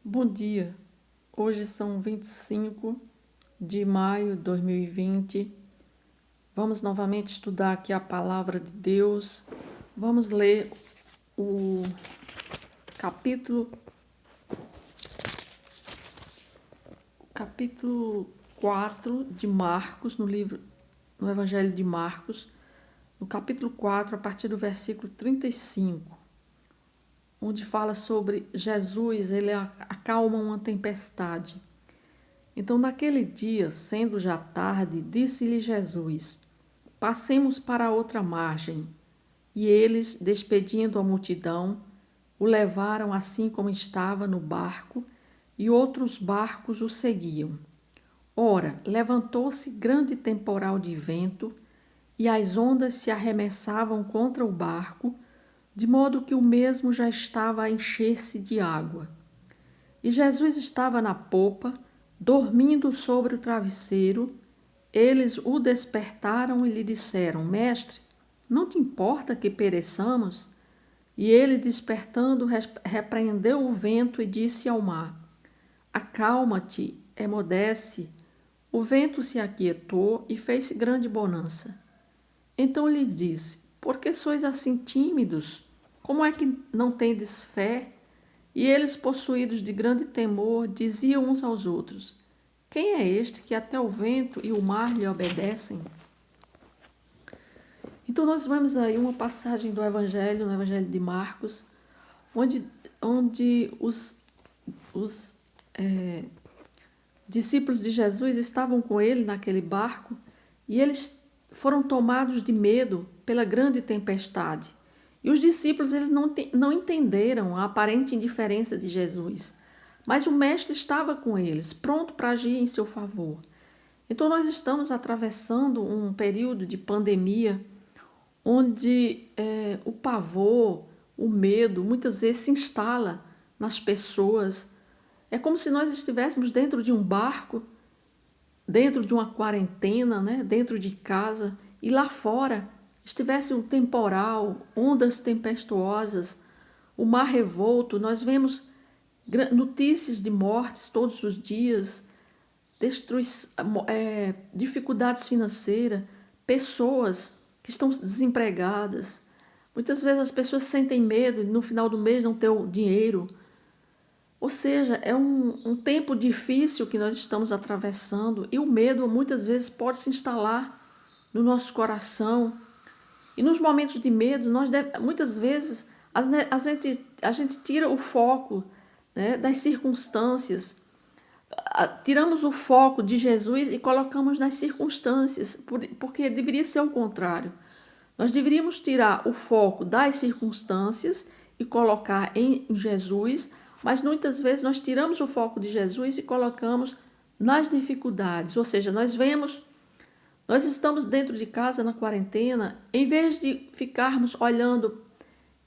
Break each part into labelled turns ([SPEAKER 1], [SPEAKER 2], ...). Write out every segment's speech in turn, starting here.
[SPEAKER 1] Bom dia, hoje são 25 de maio de 2020. Vamos novamente estudar aqui a palavra de Deus. Vamos ler o capítulo, capítulo 4 de Marcos, no Evangelho de Marcos, no capítulo 4, a partir do versículo 35, onde fala sobre Jesus, ele acalma uma tempestade. Então, naquele dia, sendo já tarde, disse-lhe Jesus: Passemos para a outra margem. E eles, despedindo a multidão, o levaram assim como estava no barco, e outros barcos o seguiam. Ora, levantou-se grande temporal de vento, e as ondas se arremessavam contra o barco, de modo que o mesmo já estava a encher-se de água. E Jesus estava na popa, dormindo sobre o travesseiro. Eles o despertaram e lhe disseram: Mestre, não te importa que pereçamos? E ele, despertando, repreendeu o vento e disse ao mar: Acalma-te, emudece. O vento se aquietou e fez-se grande bonança. Então lhe disse: Por que sois assim tímidos? Como é que não tendes fé? E eles, possuídos de grande temor, diziam uns aos outros: Quem é este que até o vento e o mar lhe obedecem? Então nós vemos aí uma passagem do Evangelho, no Evangelho de Marcos, onde os discípulos de Jesus estavam com ele naquele barco e eles foram tomados de medo pela grande tempestade. E os discípulos eles não entenderam a aparente indiferença de Jesus, mas o Mestre estava com eles, pronto para agir em seu favor. Então nós estamos atravessando um período de pandemia onde o pavor, o medo, muitas vezes se instala nas pessoas. É como se nós estivéssemos dentro de um barco, dentro de uma quarentena, né? Dentro de casa, e lá fora estivesse um temporal, ondas tempestuosas, o mar revolto. Nós vemos notícias de mortes todos os dias, dificuldades financeiras, pessoas que estão desempregadas. Muitas vezes as pessoas sentem medo de no final do mês não ter o dinheiro. Ou seja, é um tempo difícil que nós estamos atravessando e o medo muitas vezes pode se instalar no nosso coração. E nos momentos de medo, muitas vezes a gente tira o foco, né, das circunstâncias. Tiramos o foco de Jesus e colocamos nas circunstâncias, porque deveria ser o contrário. Nós deveríamos tirar o foco das circunstâncias e colocar em Jesus, mas muitas vezes nós tiramos o foco de Jesus e colocamos nas dificuldades. Ou seja, nós estamos dentro de casa na quarentena, em vez de ficarmos olhando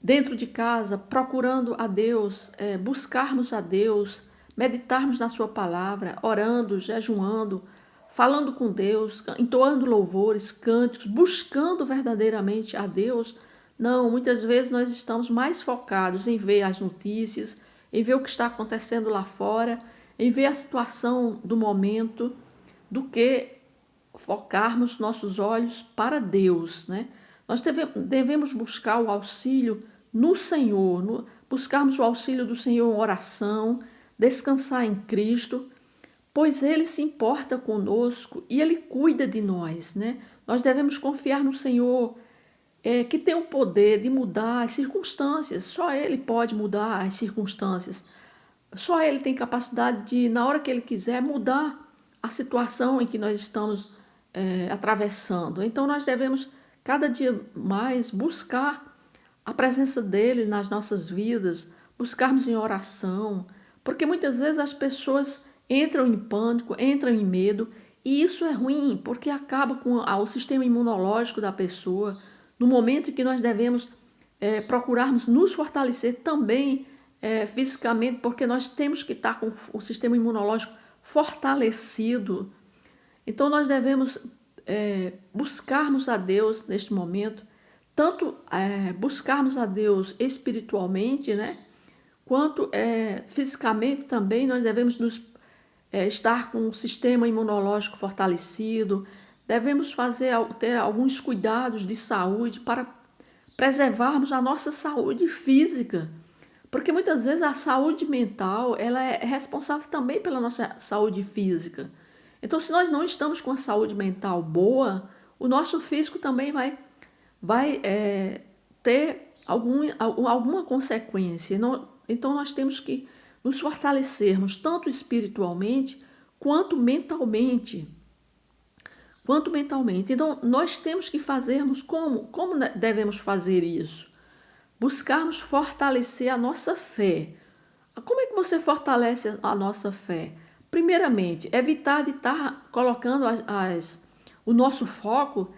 [SPEAKER 1] dentro de casa, procurando a Deus, buscarmos a Deus, meditarmos na sua palavra, orando, jejuando, falando com Deus, entoando louvores, cânticos, buscando verdadeiramente a Deus. Não, muitas vezes nós estamos mais focados em ver as notícias, em ver o que está acontecendo lá fora, em ver a situação do momento, do que focarmos nossos olhos para Deus, né? Nós devemos buscar o auxílio no Senhor, buscarmos o auxílio do Senhor em oração, descansar em Cristo, pois Ele se importa conosco e Ele cuida de nós, né? Nós devemos confiar no Senhor, que tem o poder de mudar as circunstâncias. Só Ele pode mudar as circunstâncias. Só Ele tem capacidade de, na hora que Ele quiser, mudar a situação em que nós estamos atravessando. Então nós devemos cada dia mais buscar a presença dele nas nossas vidas, buscarmos em oração, porque muitas vezes as pessoas entram em pânico, entram em medo, e isso é ruim, porque acaba com o sistema imunológico da pessoa, no momento em que nós devemos procurarmos nos fortalecer também fisicamente, porque nós temos que estar com o sistema imunológico fortalecido. Então nós devemos buscarmos a Deus neste momento, tanto buscarmos a Deus espiritualmente, né, quanto fisicamente também nós devemos estar com o sistema imunológico fortalecido, devemos ter alguns cuidados de saúde para preservarmos a nossa saúde física, porque muitas vezes a saúde mental ela é responsável também pela nossa saúde física. Então, se nós não estamos com a saúde mental boa, o nosso físico também vai ter alguma consequência. Então, nós temos que nos fortalecermos tanto espiritualmente quanto mentalmente. Então, nós temos que fazermos como devemos fazer isso? Buscarmos fortalecer a nossa fé. Como é que você fortalece a nossa fé? Primeiramente, evitar de estar colocando o nosso foco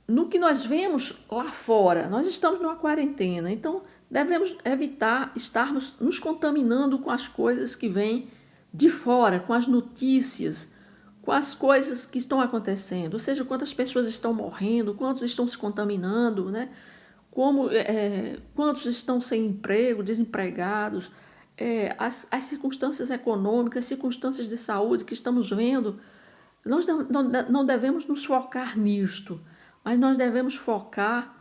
[SPEAKER 1] no que nós vemos lá fora. Nós estamos numa quarentena, então devemos evitar estarmos nos contaminando com as coisas que vêm de fora, com as notícias, com as coisas que estão acontecendo, ou seja, quantas pessoas estão morrendo, quantos estão se contaminando, né? Quantos estão sem emprego, desempregados, as circunstâncias econômicas, as circunstâncias de saúde que estamos vendo. Nós não devemos nos focar nisto, mas nós devemos focar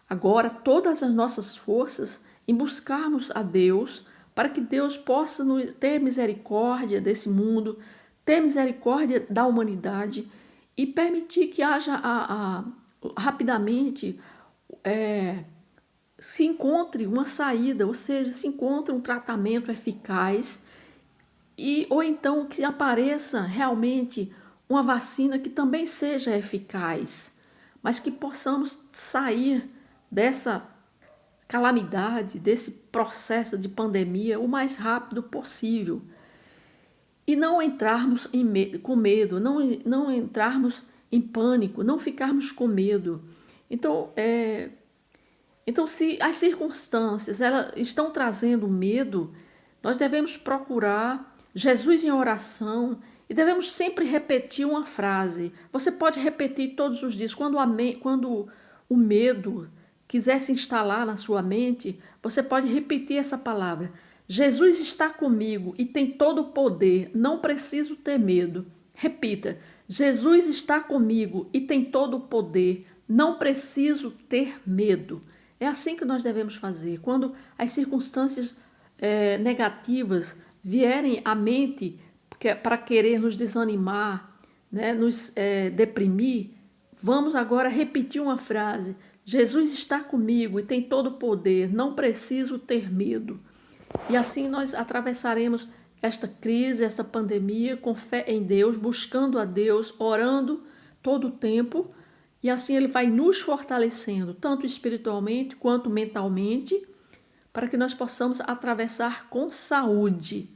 [SPEAKER 1] agora todas as nossas forças em buscarmos a Deus, para que Deus possa ter misericórdia desse mundo, ter misericórdia da humanidade e permitir que haja rapidamente se encontre uma saída, ou seja, se encontre um tratamento eficaz ou então que apareça realmente uma vacina que também seja eficaz, mas que possamos sair dessa calamidade, desse processo de pandemia o mais rápido possível. E não entrarmos com medo, não entrarmos em pânico, não ficarmos com medo. Então, se as circunstâncias estão trazendo medo, nós devemos procurar Jesus em oração e devemos sempre repetir uma frase. Você pode repetir todos os dias. Quando o medo quiser se instalar na sua mente, você pode repetir essa palavra. Jesus está comigo e tem todo o poder, não preciso ter medo. Repita, Jesus está comigo e tem todo o poder, não preciso ter medo. É assim que nós devemos fazer. Quando as circunstâncias negativas vierem à mente para querer nos desanimar, né, nos deprimir, vamos agora repetir uma frase. Jesus está comigo e tem todo o poder, não preciso ter medo. E assim nós atravessaremos esta crise, esta pandemia com fé em Deus, buscando a Deus, orando todo o tempo. E assim Ele vai nos fortalecendo, tanto espiritualmente quanto mentalmente, para que nós possamos atravessar com saúde.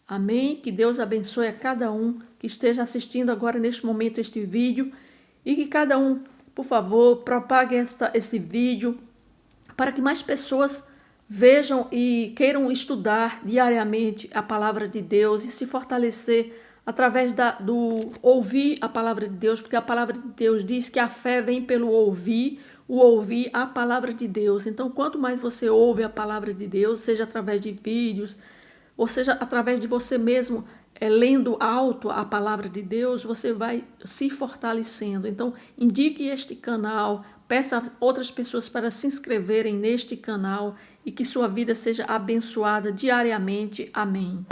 [SPEAKER 1] Amém? Que Deus abençoe a cada um que esteja assistindo agora neste momento este vídeo e que cada um, por favor, propague este vídeo para que mais pessoas vejam e queiram estudar diariamente a palavra de Deus e se fortalecer através do ouvir a palavra de Deus, porque a palavra de Deus diz que a fé vem pelo ouvir a palavra de Deus. Então, quanto mais você ouve a palavra de Deus, seja através de vídeos, ou seja através de você mesmo lendo alto a palavra de Deus, você vai se fortalecendo. Então, indique este canal, peça a outras pessoas para se inscreverem neste canal e que sua vida seja abençoada diariamente. Amém.